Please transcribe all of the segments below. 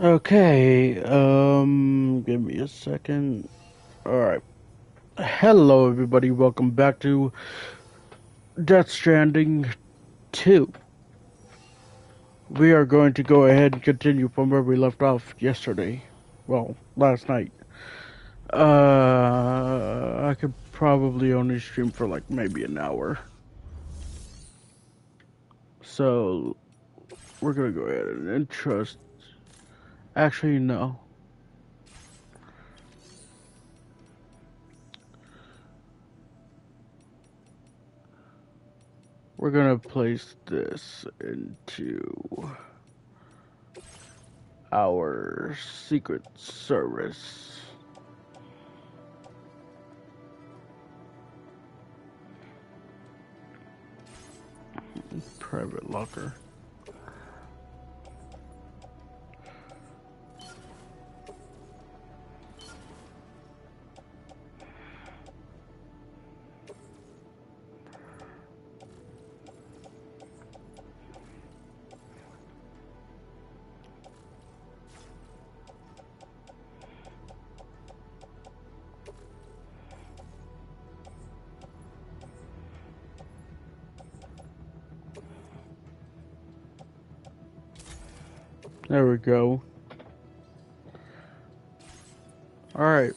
Okay, give me a second. Alright. Hello, everybody. Welcome back to Death Stranding 2. We are going to go ahead and continue from where we left off yesterday. Well, last night. I could probably only stream for like maybe an hour. So, we're gonna go ahead and entrust. Actually, no. We're gonna place this into our Secret Service. Private locker. There we go. Alright.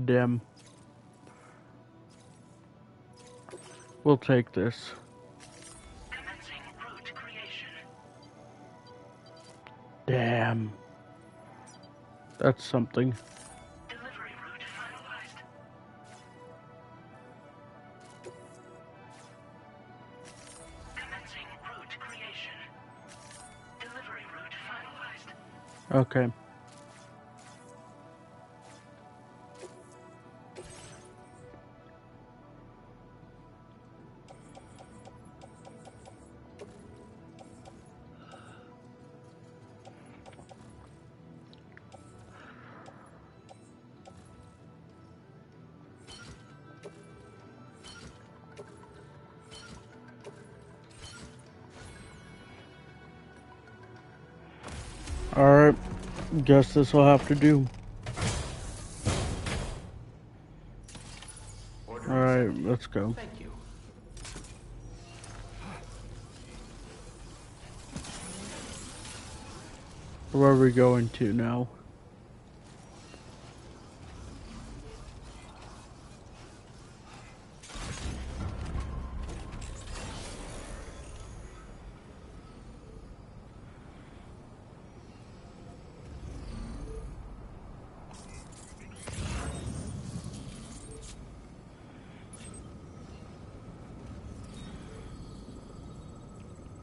Damn. We'll take this. Damn. That's something. Delivery route finalized. Commencing route creation. Delivery route finalized. Okay. Alright. Guess this will have to do. Alright, let's go. Thank you. Where are we going to now?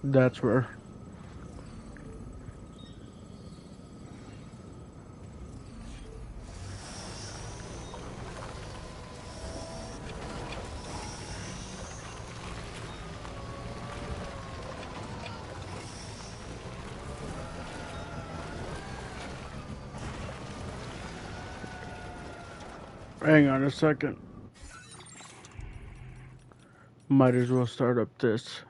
That's where. Hang on a second. Might as well start up this.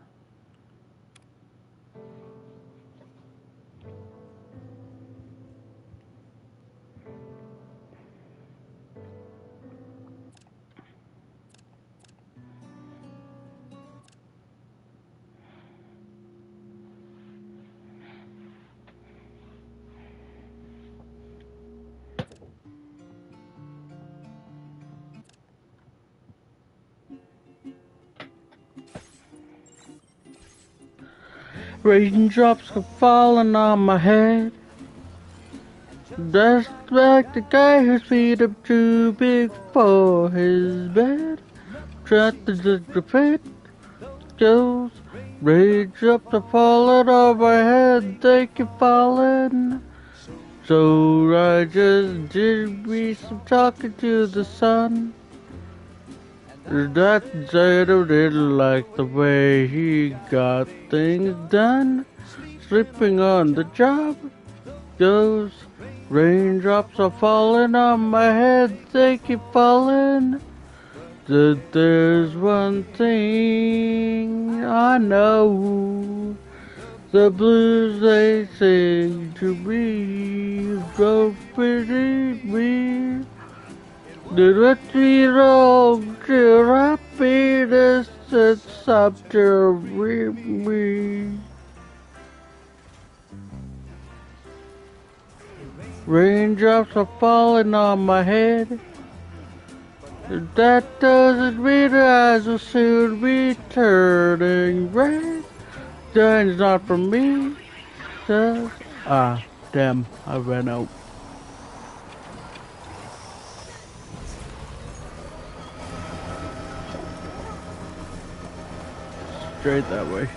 Raindrops are falling on my head. Just like the guy whose feet are too big for his bed. Trying to just the fit goes. Raindrops are falling on my head, they keep falling. So I just did me some talking to the sun. That Zato didn't like the way he got things done. Sleeping on the job. Those raindrops are falling on my head, they keep falling. That there's one thing I know. The blues they sing to me don't beneath me. They let me wrong to happiness and stop to with me. Raindrops are falling on my head. That doesn't mean I will soon be turning red. That's not for me. Says, damn, I ran out. Straight that way.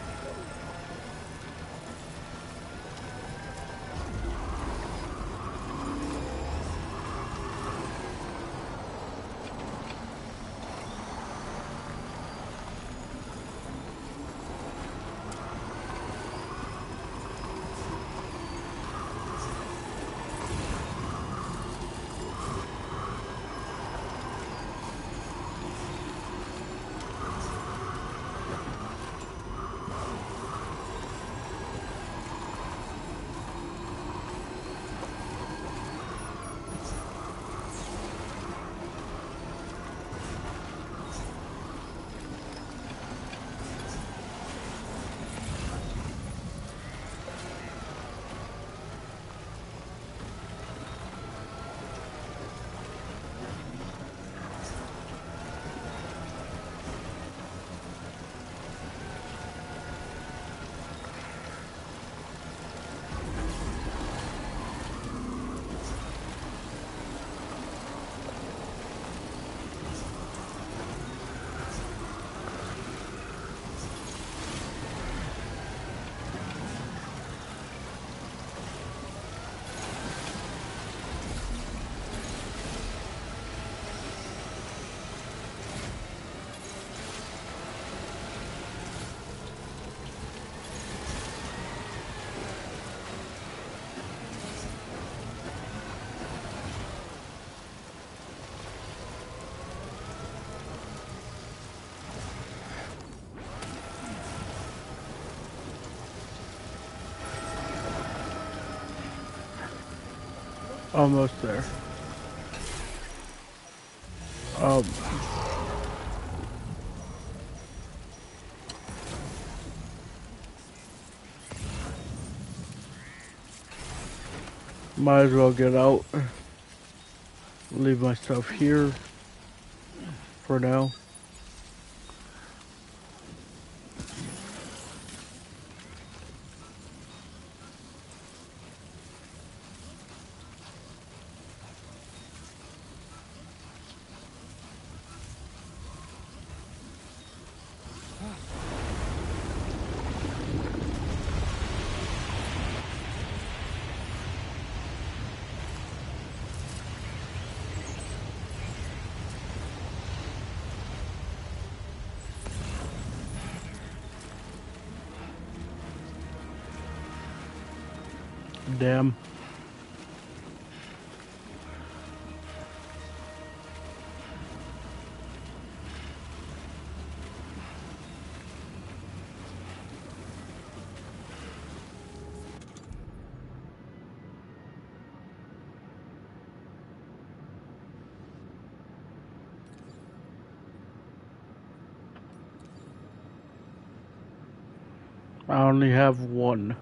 Almost there. Um, might as well get out. Leave my stuff here for now. Damn. I only have one.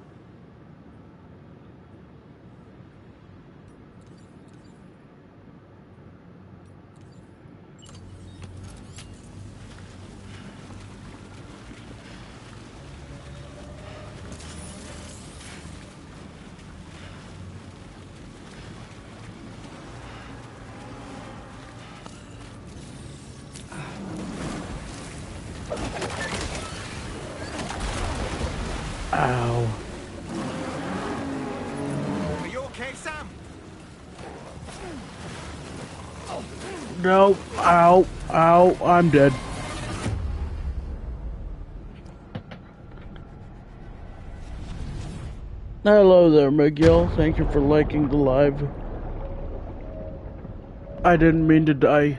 Ow. Are you okay, Sam? No. Ow. Ow. I'm dead. Hello there, Miguel. Thank you for liking the live. I didn't mean to die.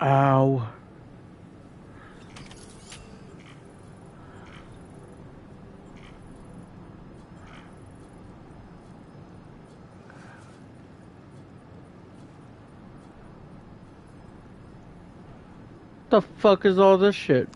Ow. The fuck is all this shit?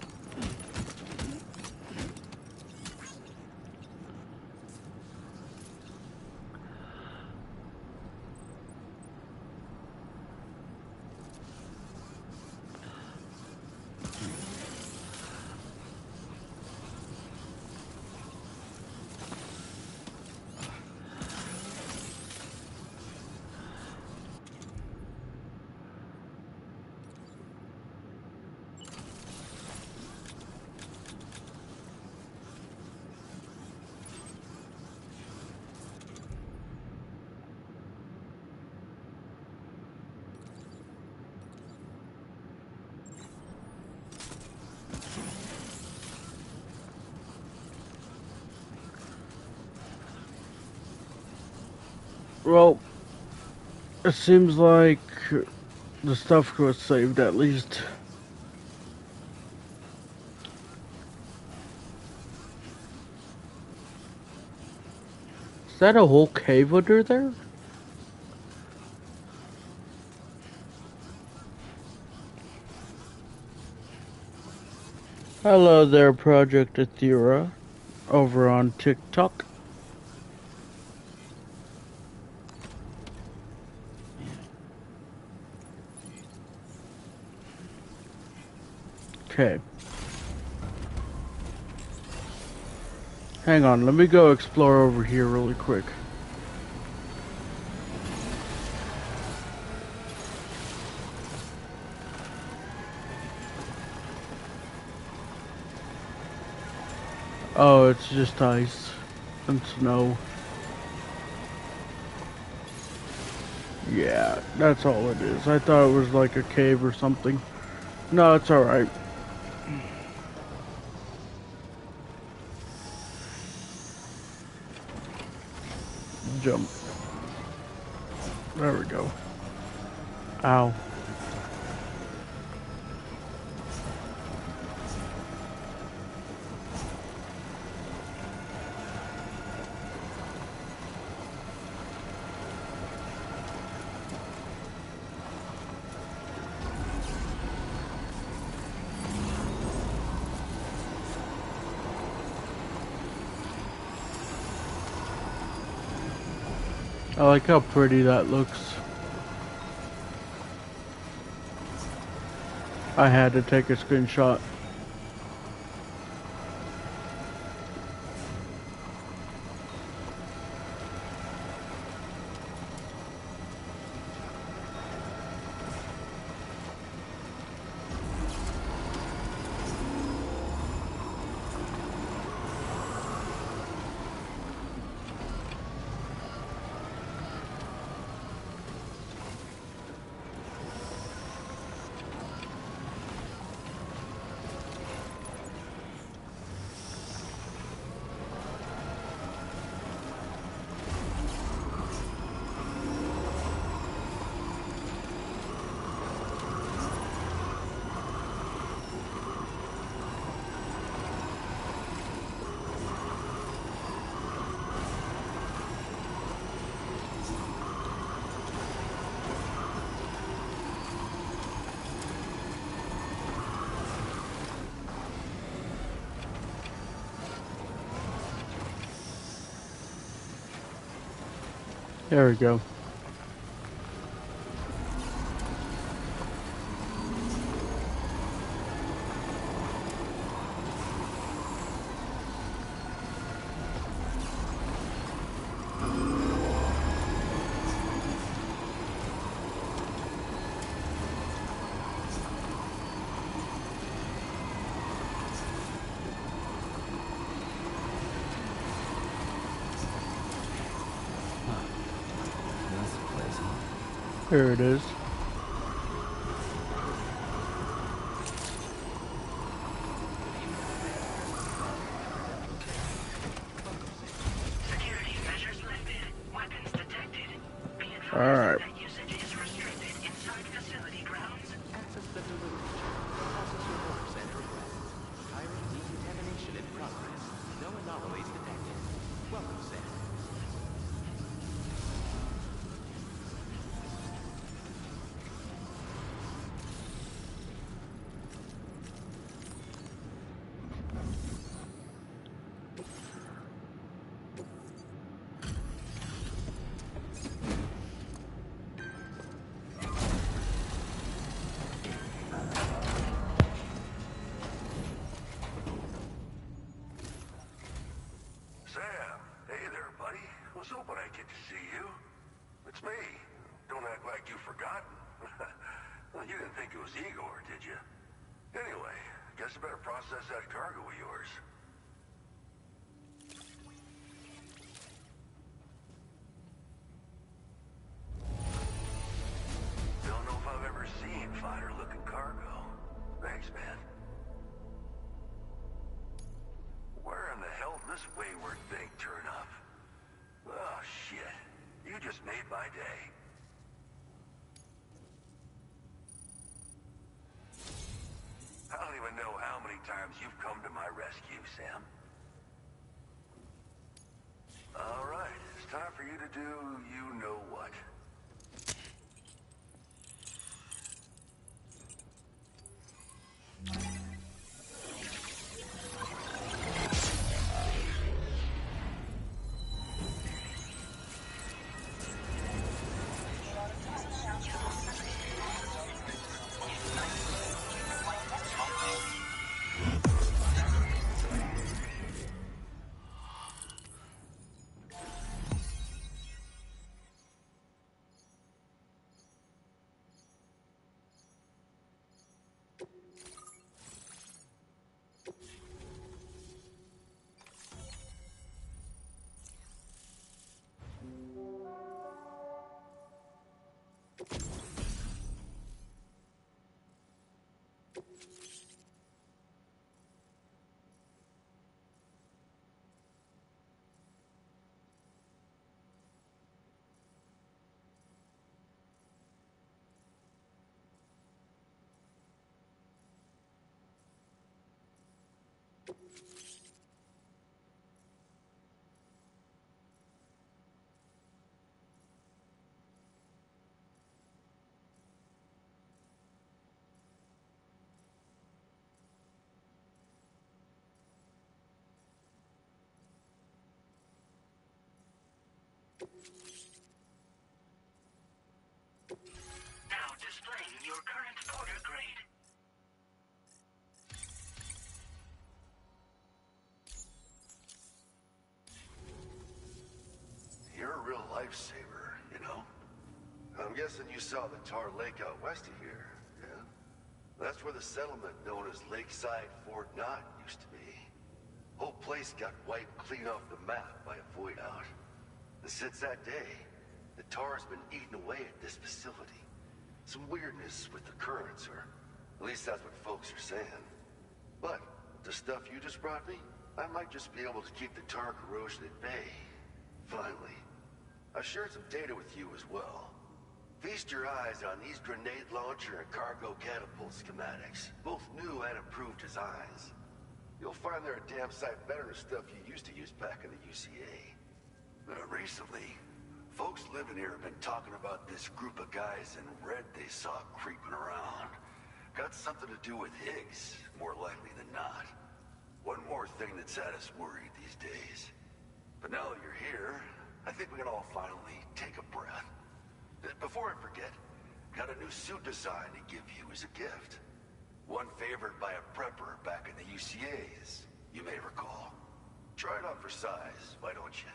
Well, it seems like the stuff was saved at least. Is that a whole cave under there? Hello there, Project Athera, over on TikTok. Okay. Hang on, let me go explore over here really quick. Oh, it's just ice and snow. Yeah, that's all it is. I thought it was like a cave or something. No, it's alright. Jump. There we go. Ow. I like how pretty that looks. I had to take a screenshot. There we go. Here it is. Security measures lifted. Weapons detected. Be advised Alright. that usage is restricted inside facility grounds. Access the delivery channel. Process your orders and requests. Chiron decontamination in progress. No anomalies detected. Welcome, Sam. Sam, hey there, buddy. Was hoping I'd get to see you. It's me. Don't act like you've forgotten. Well, you didn't think it was Igor, did you? Anyway, guess I better process that cargo of yours. Don't know if I've ever seen finer looking cargo. Thanks, man. Where in the hell did this wayward thing turn up? Oh, shit. You just made my day. I don't even know how many times you've come to my rescue, Sam. All right, it's time for you to do you know what. Now displaying your current order grade. You're a real lifesaver, you know? I'm guessing you saw the Tar Lake out west of here, yeah? That's where the settlement known as Lakeside Fort Knott used to be. Whole place got wiped clean off the map by a void out. And since that day, the tar's been eating away at this facility. Some weirdness with the currents, or at least that's what folks are saying. But the stuff you just brought me, I might just be able to keep the tar corrosion at bay. Finally. I've shared some data with you as well. Feast your eyes on these grenade launcher and cargo catapult schematics, both new and improved designs. You'll find they're a damn sight better than stuff you used to use back in the UCA. Recently, folks living here have been talking about this group of guys in red they saw creeping around. Got something to do with Higgs, more likely than not. One more thing that's had us worried these days. But now that you're here, I think we can all finally take a breath. Before I forget, got a new suit design to give you as a gift. One favored by a prepper back in the UCAs, you may recall. Try it on for size, why don't you?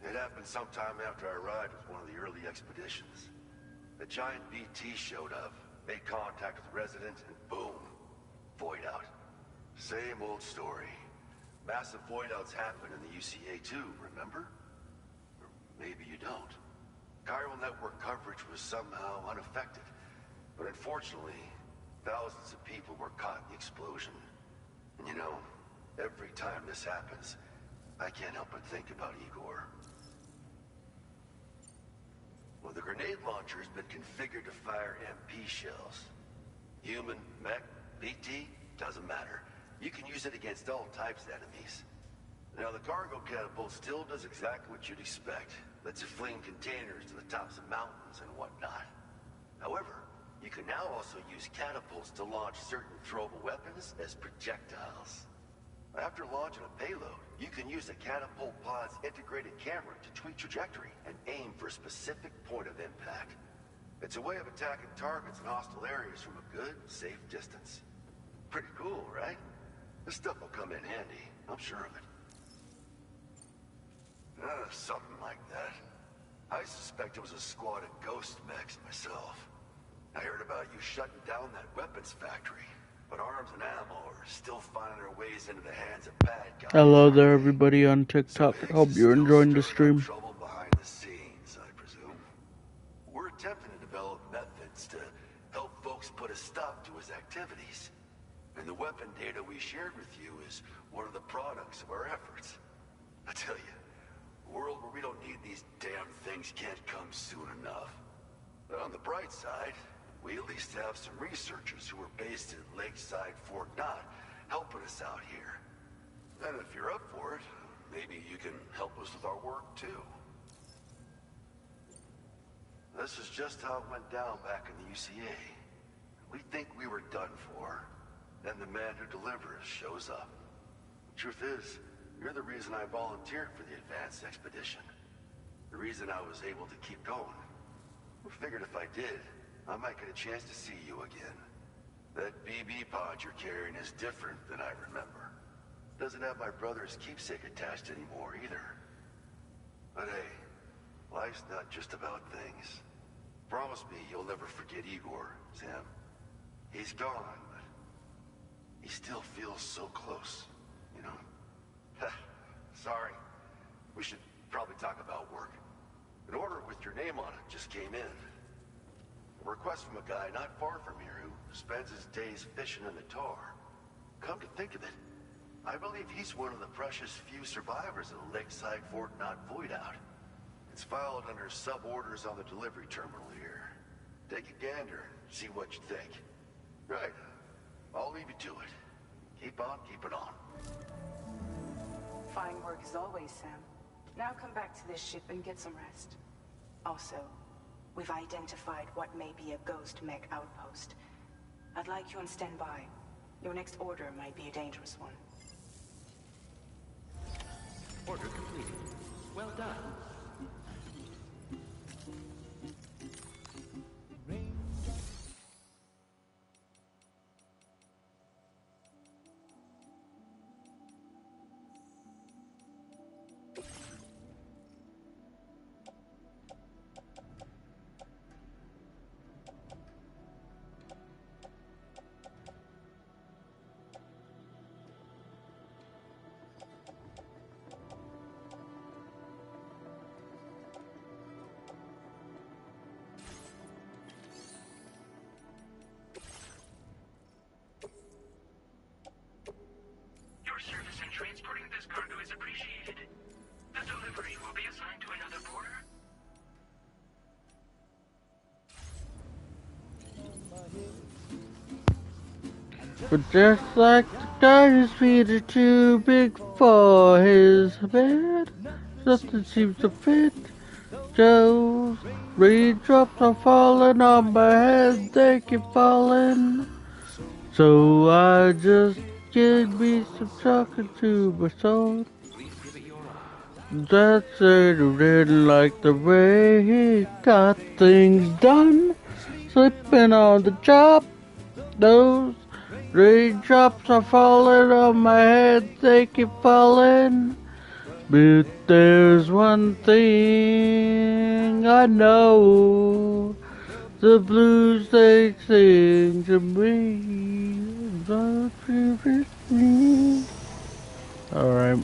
It happened sometime after I arrived with one of the early expeditions. The giant BT showed up, made contact with residents, and boom, void out. Same old story. Massive void outs happen in the UCA too, remember? Or maybe you don't. Chiral network coverage was somehow unaffected. But unfortunately, thousands of people were caught in the explosion. And you know, every time this happens, I can't help but think about Igor. Well, the grenade launcher's been configured to fire MP shells. Human, mech, BT, doesn't matter. You can use it against all types of enemies. Now, the cargo catapult still does exactly what you'd expect. Lets it fling containers to the tops of mountains and whatnot. However, you can now also use catapults to launch certain throwable weapons as projectiles. After launching a payload, you can use a catapult pod's integrated camera to tweak trajectory and aim for a specific point of impact. It's a way of attacking targets in hostile areas from a good, safe distance. Pretty cool, right? This stuff will come in handy, I'm sure of it. Something like that. I suspect it was a squad of ghost mechs myself. I heard about you shutting down that weapons factory, but arms and ammo are still finding their ways into the hands of bad guys. Hello there, everybody on TikTok. So Hope you're enjoying the stirring up stream. trouble behind the scenes, I presume. We're attempting to develop methods to help folks put a stop to his activities. And the weapon data we shared with you is one of the products of our efforts. I tell you, a world where we don't need these damn things can't come soon enough. But on the bright side, we at least have some researchers who are based in Lakeside, Fort Knott, helping us out here. And if you're up for it, maybe you can help us with our work too. This is just how it went down back in the UCA. We think we were done for. Then the man who delivers shows up. The truth is, you're the reason I volunteered for the advanced expedition. The reason I was able to keep going. I figured if I did, I might get a chance to see you again. That BB pod you're carrying is different than I remember. Doesn't have my brother's keepsake attached anymore either. But hey, life's not just about things. Promise me you'll never forget Igor, Sam. He's gone, but he still feels so close, you know? Sorry. We should probably talk about work. An order with your name on it just came in. A request from a guy not far from here who spends his days fishing in the tar. Come to think of it, I believe he's one of the precious few survivors of the Lakeside Fort Knott void out. It's filed under sub-orders on the delivery terminal here. Take a gander, see what you think. Right, I'll leave you to it. Keep on keeping on. Fine work as always, Sam. Now come back to this ship and get some rest. Also, we've identified what may be a ghost mech outpost. I'd like you on standby. Your next order might be a dangerous one. Order completed. Well done. Your service in transporting this cargo is appreciated. The delivery will be assigned to another porter. But just like the guy, his feet are too big for his bed. Nothing seems to fit. Joe's raindrops are falling on my head, they keep falling. So I just give me some talking to my soul. Please give it your all. That's it, didn't like the way he got things done. Slipping on the job, those raindrops are falling on my head, they keep falling. But there's one thing I know, the blues they sing to me Alright.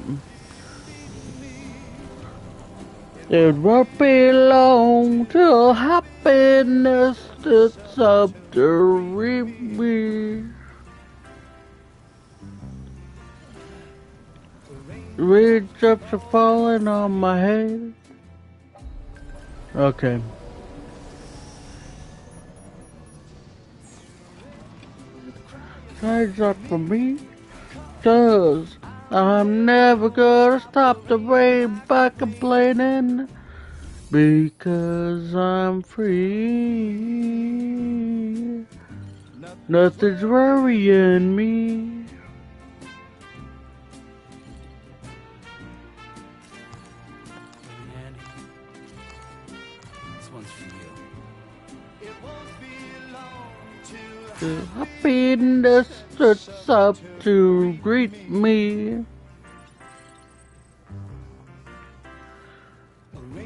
It won't be long till happiness sits up to reap me. Raindrops are falling on my head. Okay. It's not for me, 'cause I'm never gonna stop the rain by complaining, because I'm free. Nothing's worrying me. Annie, this one's for you. The happiness sits up to greet me.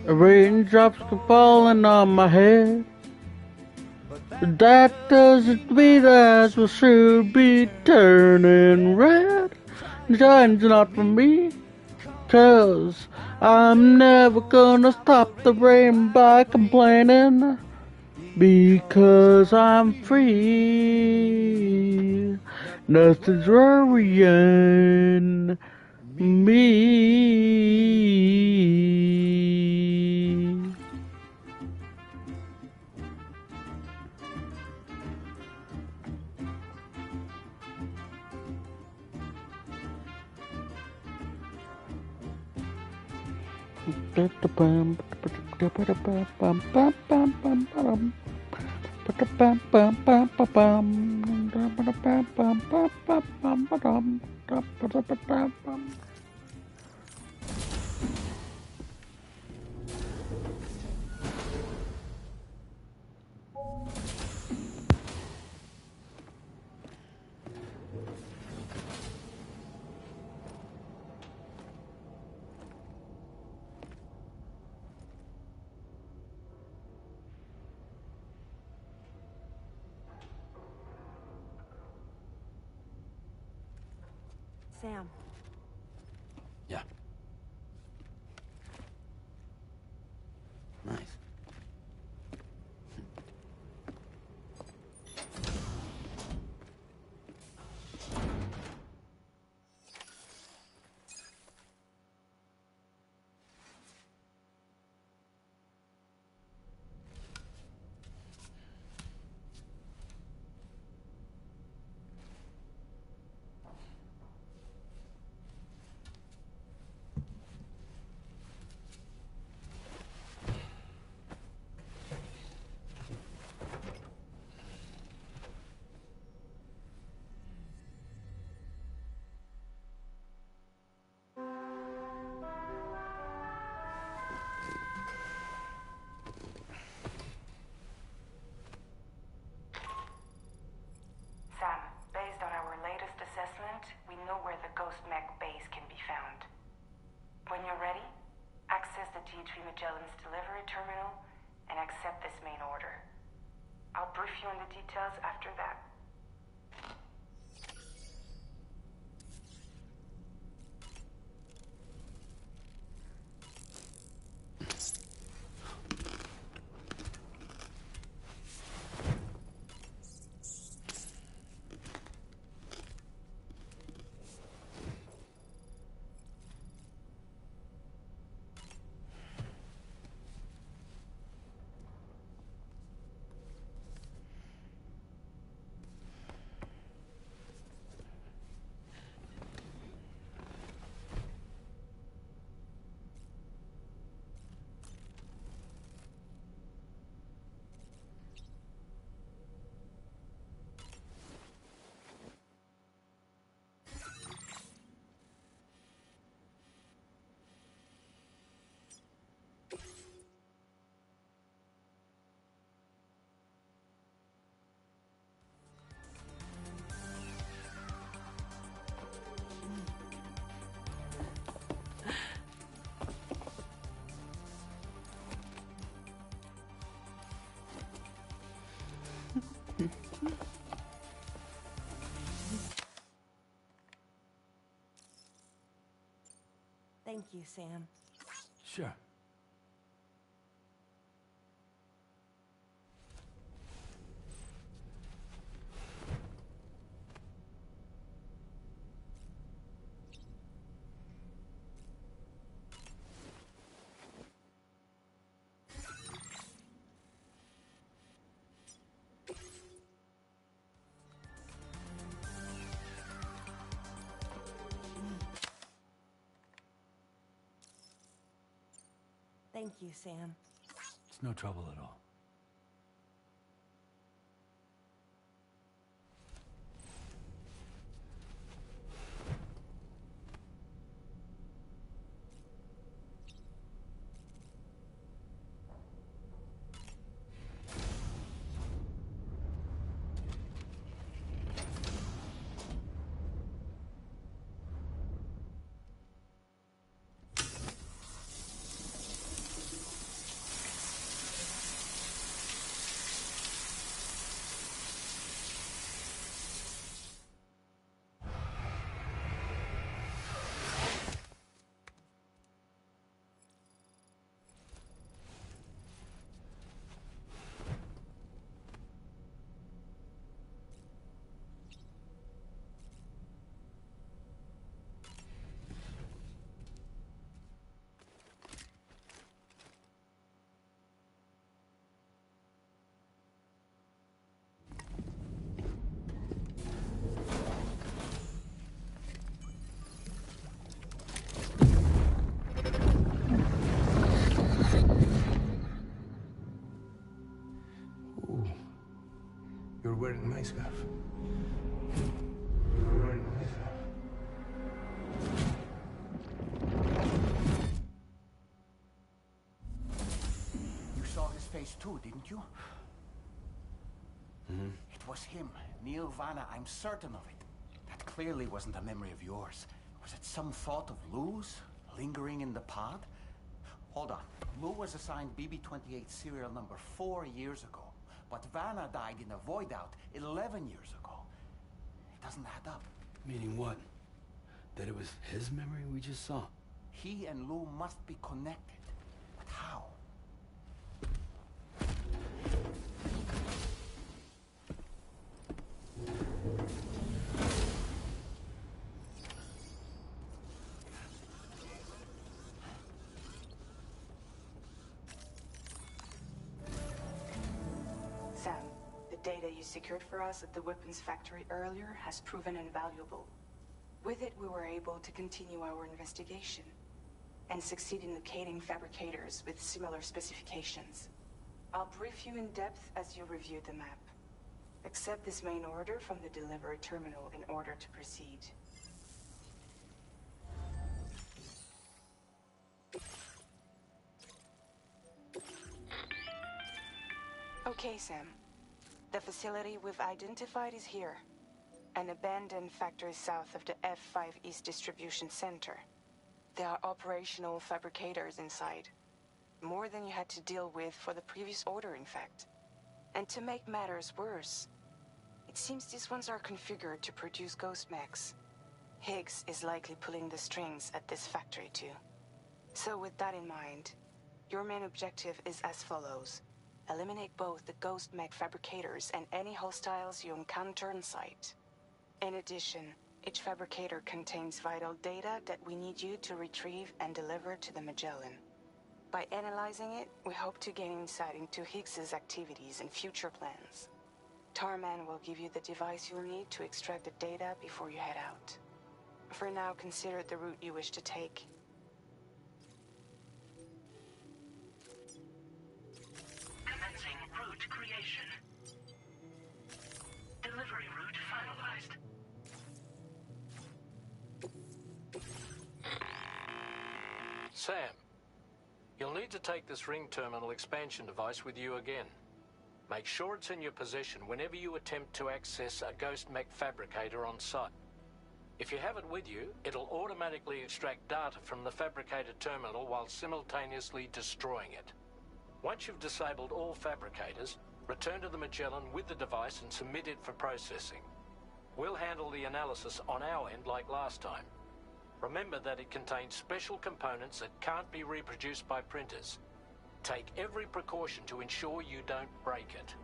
Raindrops keep falling on my head. That doesn't mean that we should be turning red. Shine's not for me, 'cause I'm never gonna stop the rain by complaining, because I'm free. Nothing's worrying me. Sam. Yeah. Nice. Sam, based on our latest assessment, we know where the Ghost Mech base can be found. When you're ready, access the T3 Magellan's delivery terminal and accept this main order. I'll brief you on the details after that. Thank you, Sam. Sure. Thank you, Sam. It's no trouble at all. Ooh. You're wearing my scarf. You're wearing my scarf. You saw his face too, didn't you? It was him, Neil Vanna, I'm certain of it. That clearly wasn't a memory of yours. Was it some thought of Lou's, lingering in the pod? Hold on. Lou was assigned BB-28 serial number 4 years ago, but Vanna died in a void out 11 years ago. It doesn't add up. Meaning what? That it was his memory we just saw? He and Lou must be connected. But how? Sam, the data you secured for us at the weapons factory earlier has proven invaluable. With it, we were able to continue our investigation and succeed in locating fabricators with similar specifications. I'll brief you in depth as you review the map. Accept this main order from the delivery terminal in order to proceed. Okay, Sam. The facility we've identified is here. An abandoned factory south of the F5 East Distribution Center. There are operational fabricators inside. More than you had to deal with for the previous order, in fact. And to make matters worse, it seems these ones are configured to produce ghost mechs. Higgs is likely pulling the strings at this factory too. So with that in mind, your main objective is as follows. Eliminate both the ghost mech fabricators and any hostiles you encounter on site. In addition, each fabricator contains vital data that we need you to retrieve and deliver to the Magellan. By analyzing it, we hope to gain insight into Higgs's activities and future plans. Tarman will give you the device you'll need to extract the data before you head out. For now, consider the route you wish to take. Commencing route creation. Delivery route finalized. Sam, you'll need to take this ring terminal expansion device with you again. Make sure it's in your possession whenever you attempt to access a ghost mech fabricator on site. If you have it with you, it'll automatically extract data from the fabricator terminal while simultaneously destroying it. Once you've disabled all fabricators, return to the Magellan with the device and submit it for processing. We'll handle the analysis on our end like last time. Remember that it contains special components that can't be reproduced by printers. Take every precaution to ensure you don't break it.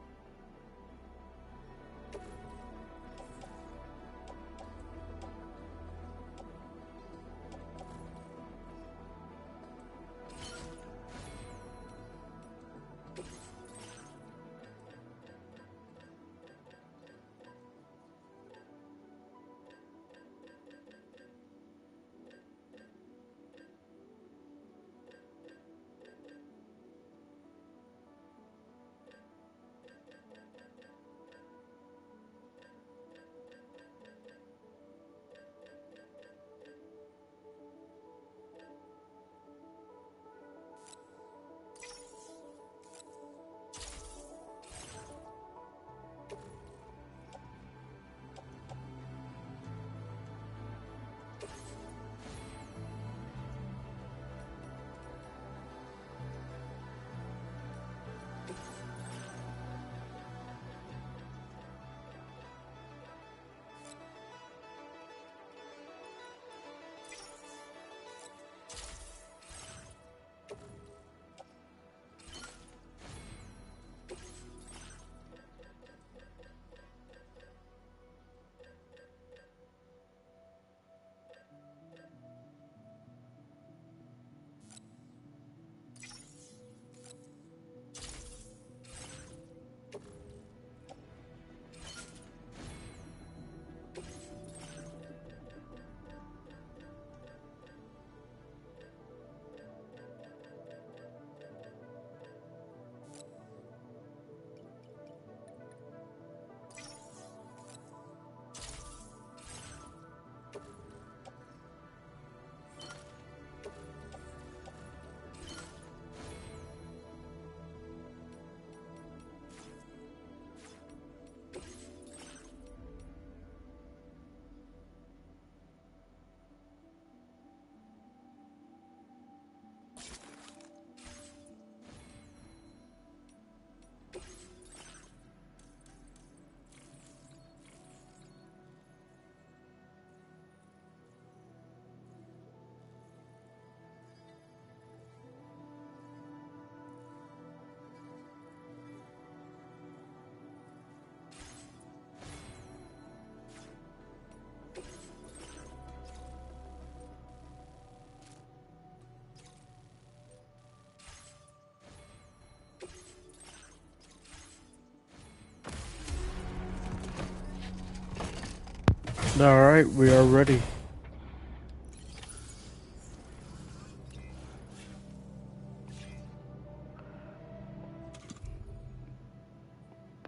Alright, we are ready.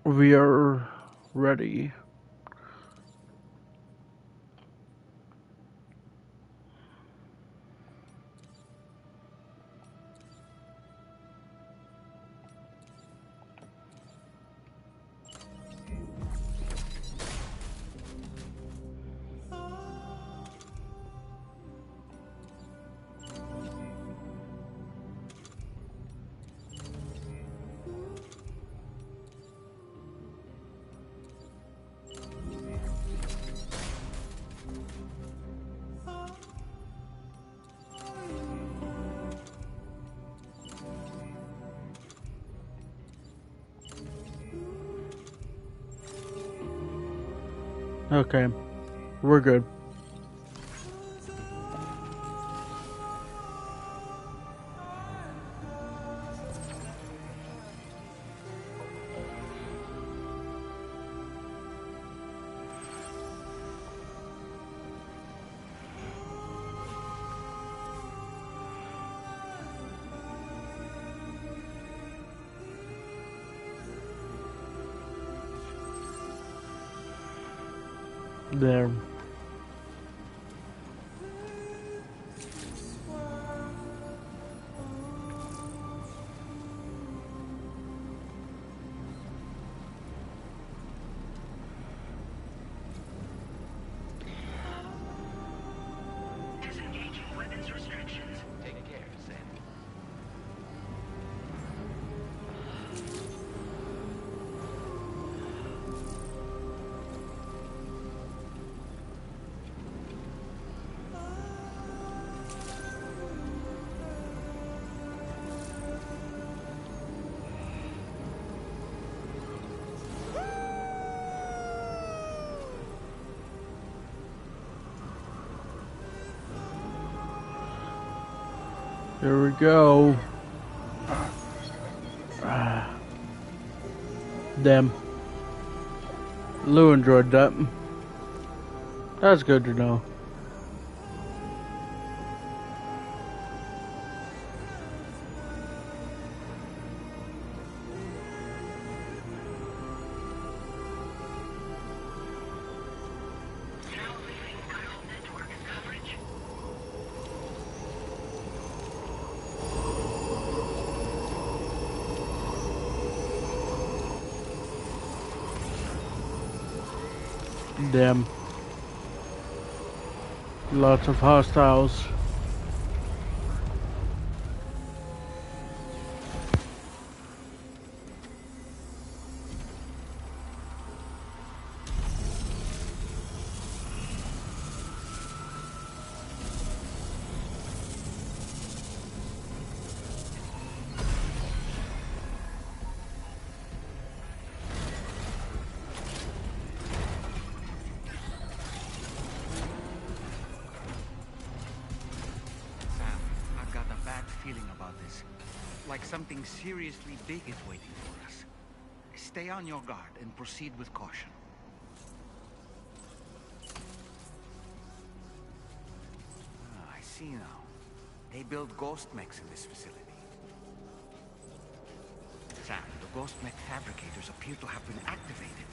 We are ready. Okay, we're good. There. Disengaging weapons restrictions. Take care, Sam. Here we go. Damn. Lou enjoyed that. That's good to know. Now leaving viral network coverage. Damn. Lots of hostiles. Sam, I've got a bad feeling about this. Like something seriously big is waiting for us. Stay on your guard and proceed with caution. Ah, I see now. They build ghost mechs in this facility. Sam, the ghost mech fabricators appear to have been activated.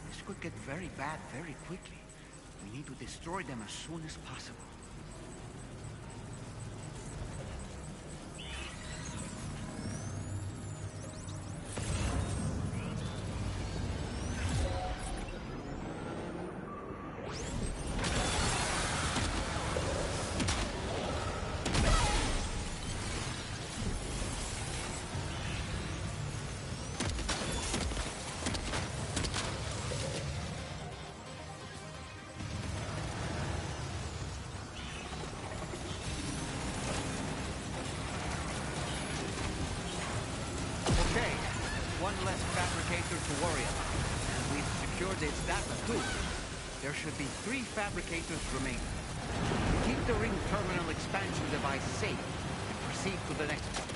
This could get very bad very quickly. We need to destroy them as soon as possible. Okay, one less fabricator to worry about. And we've secured its data too. There should be 3 fabricators remaining. Keep the ring terminal expansion device safe and proceed to the next one.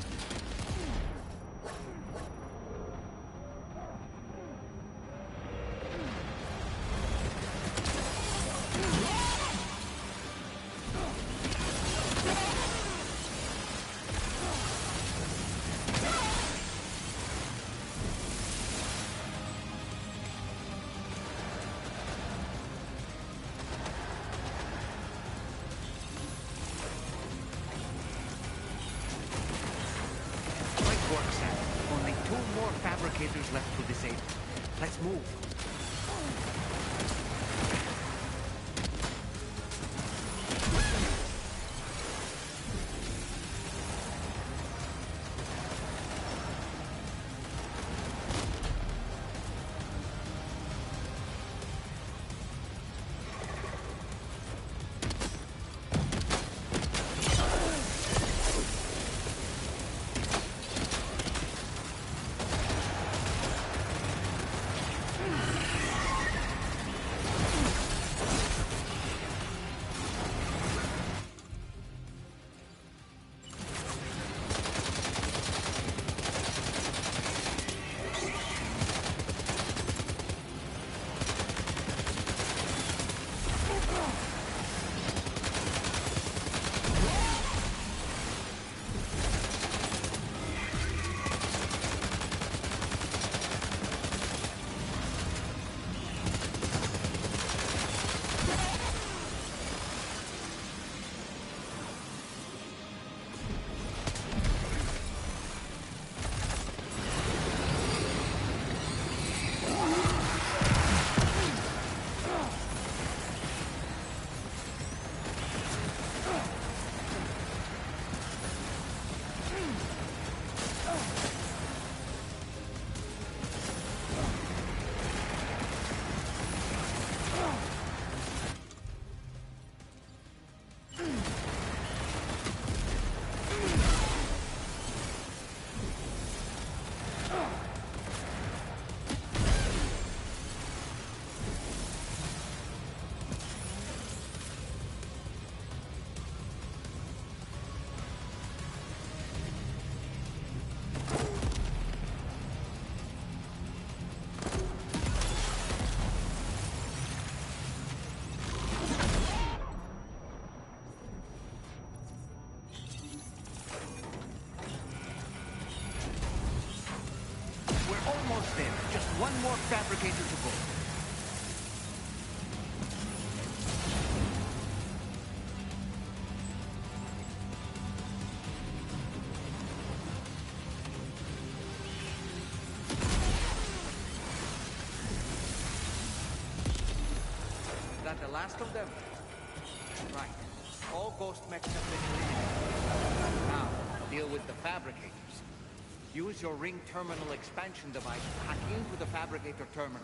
that the last of them? Right. All ghost mechs have been eliminated. Now, deal with the fabricators. Use your ring terminal expansion device to hack into the fabricator terminals.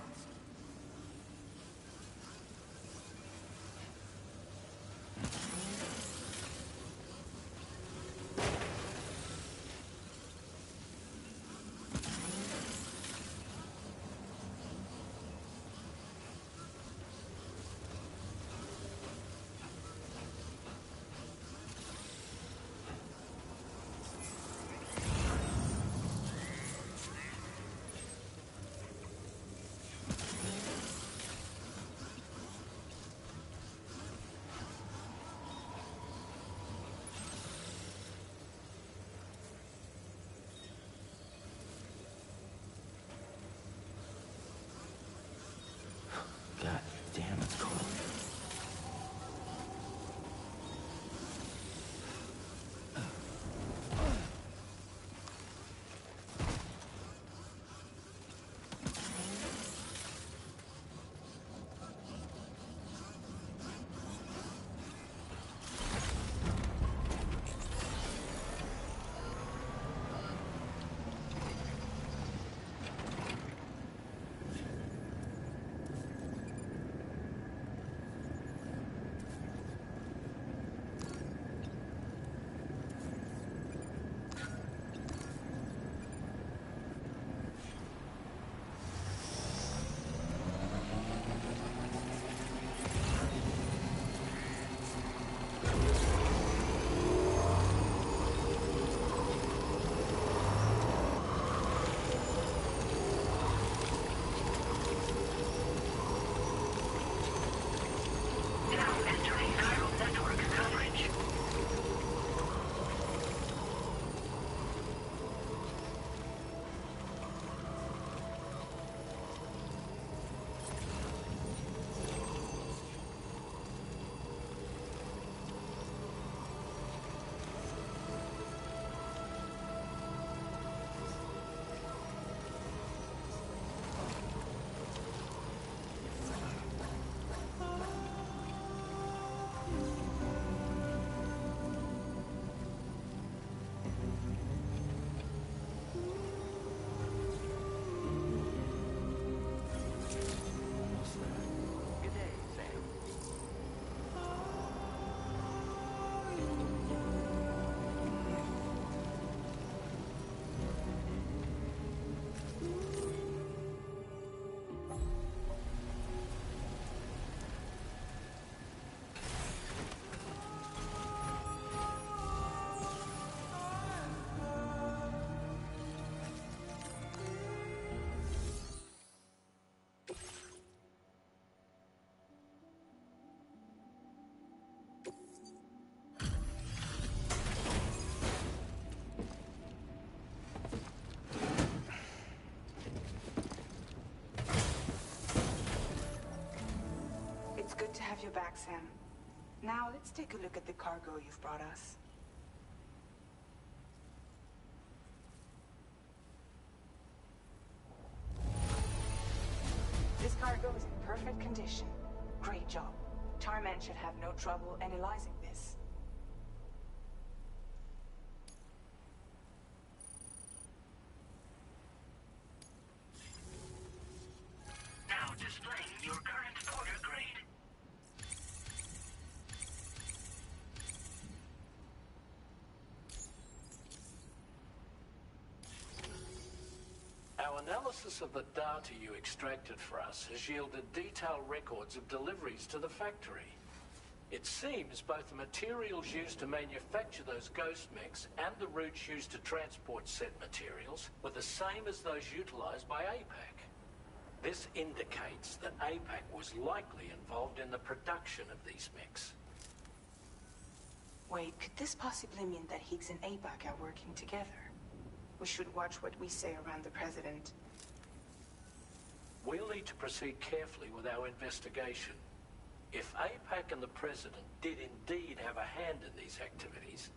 God damn, it's cold. Now entering chiral network coverage. Good day, Sam. It's good to have you back, Sam. Now let's take a look at the cargo you've brought us. This cargo is in perfect condition. Great job. Tarman should have no trouble analyzing this. Now displaying your current order grade. Our analysis of the data you extracted for us has yielded detailed records of deliveries to the factory. It seems both the materials used to manufacture those ghost mechs and the routes used to transport said materials were the same as those utilized by APAC. This indicates that APAC was likely involved in the production of these mechs. Wait, could this possibly mean that Higgs and APAC are working together? We should watch what we say around the President. We'll need to proceed carefully with our investigation. If APAC and the President did indeed have a hand in these activities,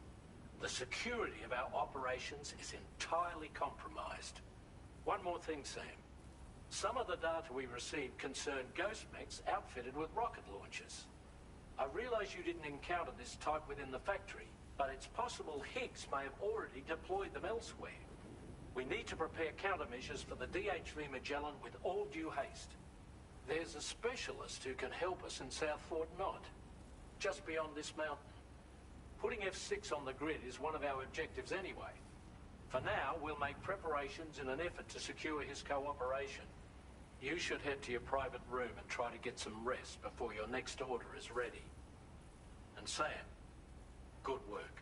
the security of our operations is entirely compromised. One more thing, Sam. Some of the data we received concerned ghost mechs outfitted with rocket launchers. I realize you didn't encounter this type within the factory, but it's possible Higgs may have already deployed them elsewhere. We need to prepare countermeasures for the DHV Magellan with all due haste. There's a specialist who can help us in South Fort Knott, just beyond this mountain. Putting F6 on the grid is one of our objectives anyway. For now, we'll make preparations in an effort to secure his cooperation. You should head to your private room and try to get some rest before your next order is ready. And Sam, good work.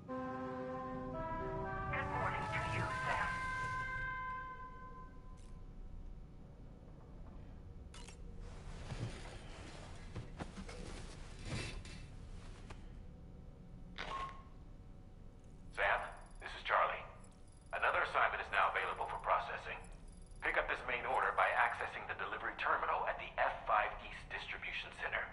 Good morning to you, Sam. Sam, this is Charlie. Another assignment is now available for processing. Pick up this main order by accessing the delivery terminal at the F5 East Distribution Center.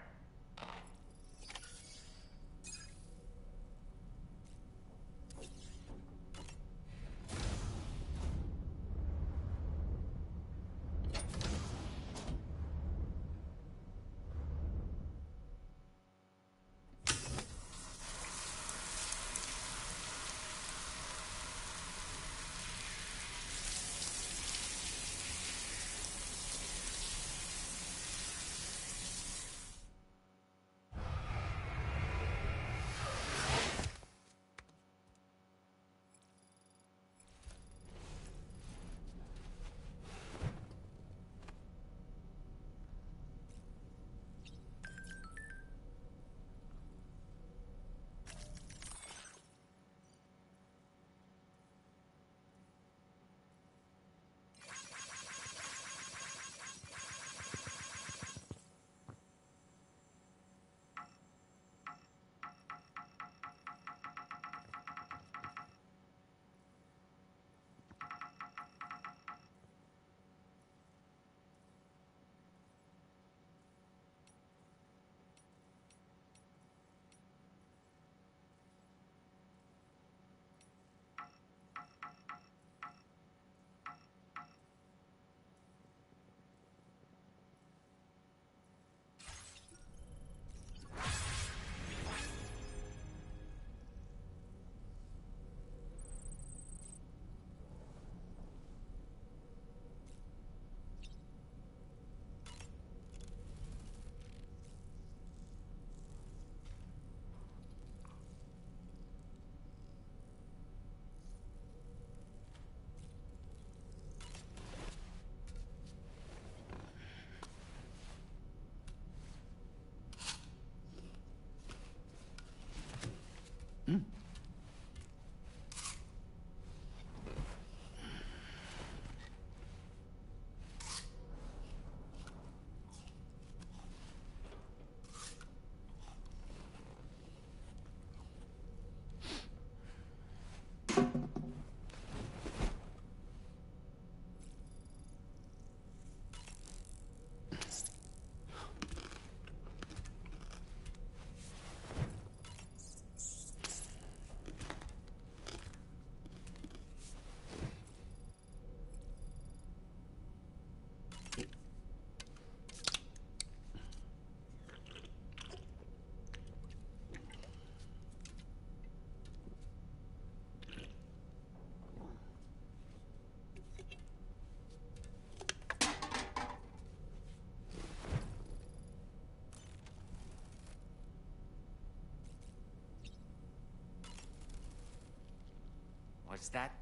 Was that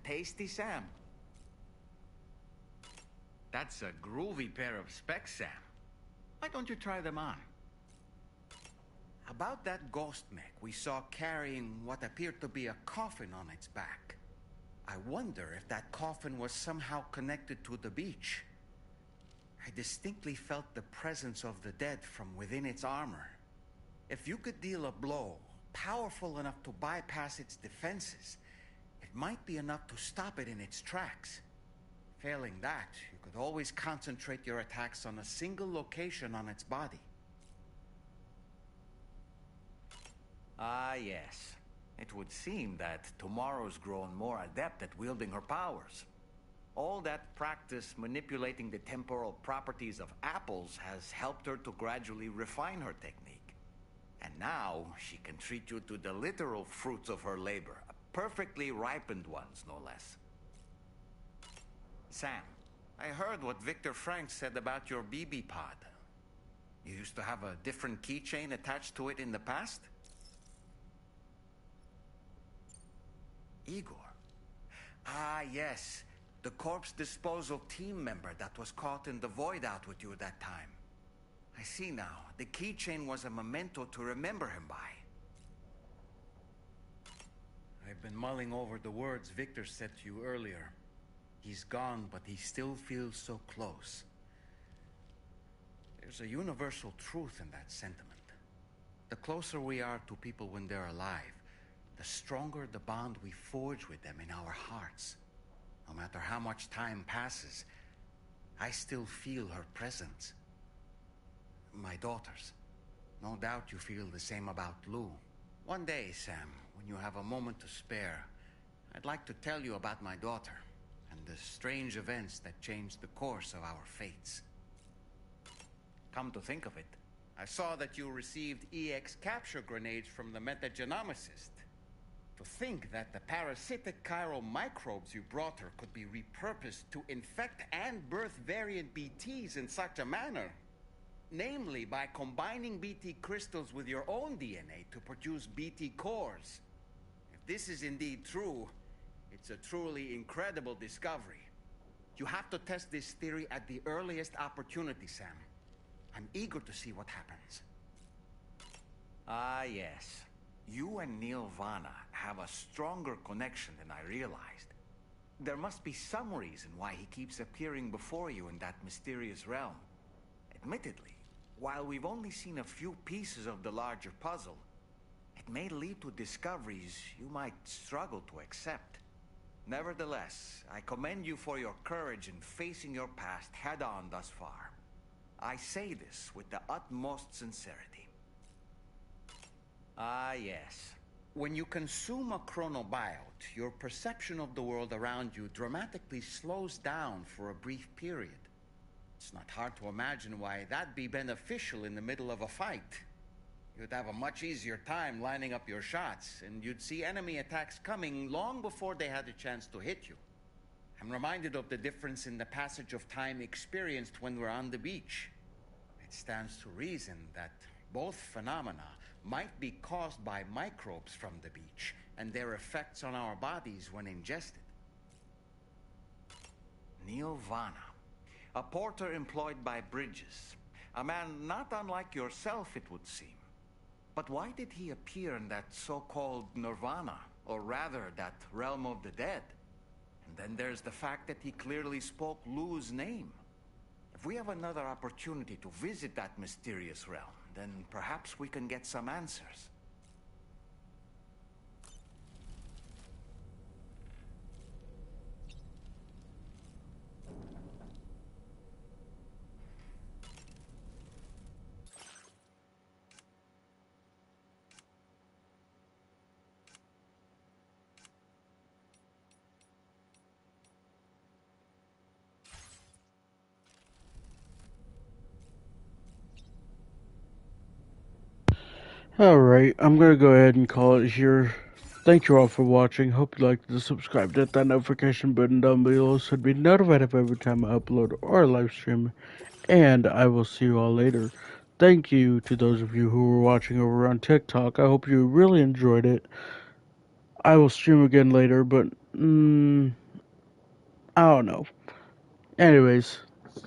tasty, Sam? That's a groovy pair of specs, Sam. Why don't you try them on? About that ghost mech we saw carrying what appeared to be a coffin on its back. I wonder if that coffin was somehow connected to the beach. I distinctly felt the presence of the dead from within its armor. If you could deal a blow powerful enough to bypass its defenses. It might be enough to stop it in its tracks. Failing that, you could always concentrate your attacks on a single location on its body. Ah, yes. It would seem that Tomorrow's grown more adept at wielding her powers. All that practice manipulating the temporal properties of apples has helped her to gradually refine her technique. And now, she can treat you to the literal fruits of her labor, perfectly ripened ones, no less. Sam, I heard what Victor Frank said about your BB pod. You used to have a different keychain attached to it in the past? Igor. Ah, yes. The corpse disposal team member that was caught in the void out with you that time. I see now. The keychain was a memento to remember him by. I've been mulling over the words Victor said to you earlier. He's gone, but he still feels so close. There's a universal truth in that sentiment. The closer we are to people when they're alive, the stronger the bond we forge with them in our hearts. No matter how much time passes, I still feel her presence. My daughters. No doubt you feel the same about Lou. One day, Sam, when you have a moment to spare, I'd like to tell you about my daughter and the strange events that changed the course of our fates. Come to think of it, I saw that you received EX capture grenades from the metagenomicist. To think that the parasitic chiral microbes you brought her could be repurposed to infect and birth variant BTs in such a manner. Namely, by combining BT crystals with your own DNA to produce BT cores. If this is indeed true, it's a truly incredible discovery. You have to test this theory at the earliest opportunity, Sam. I'm eager to see what happens. Ah, yes. You and Neil Vana have a stronger connection than I realized. There must be some reason why he keeps appearing before you in that mysterious realm. Admittedly, while we've only seen a few pieces of the larger puzzle, it may lead to discoveries you might struggle to accept. Nevertheless, I commend you for your courage in facing your past head-on thus far. I say this with the utmost sincerity. Ah, yes. When you consume a chronobiote, your perception of the world around you dramatically slows down for a brief period. It's not hard to imagine why that'd be beneficial in the middle of a fight. You'd have a much easier time lining up your shots, and you'd see enemy attacks coming long before they had a chance to hit you. I'm reminded of the difference in the passage of time experienced when we're on the beach. It stands to reason that both phenomena might be caused by microbes from the beach and their effects on our bodies when ingested. Neil Vana, a porter employed by Bridges, a man not unlike yourself, it would seem. But why did he appear in that so-called nirvana, or rather, that realm of the dead? And then there's the fact that he clearly spoke Lou's name. If we have another opportunity to visit that mysterious realm, then perhaps we can get some answers. Alright, I'm gonna go ahead and call it here. Thank you all for watching. Hope you liked the subscribe. Hit that notification button down below so to be notified of every time I upload or live stream. And I will see you all later. Thank you to those of you who were watching over on TikTok. I hope you really enjoyed it. I will stream again later, but I don't know. Anyways,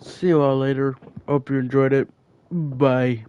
see you all later. Hope you enjoyed it. Bye.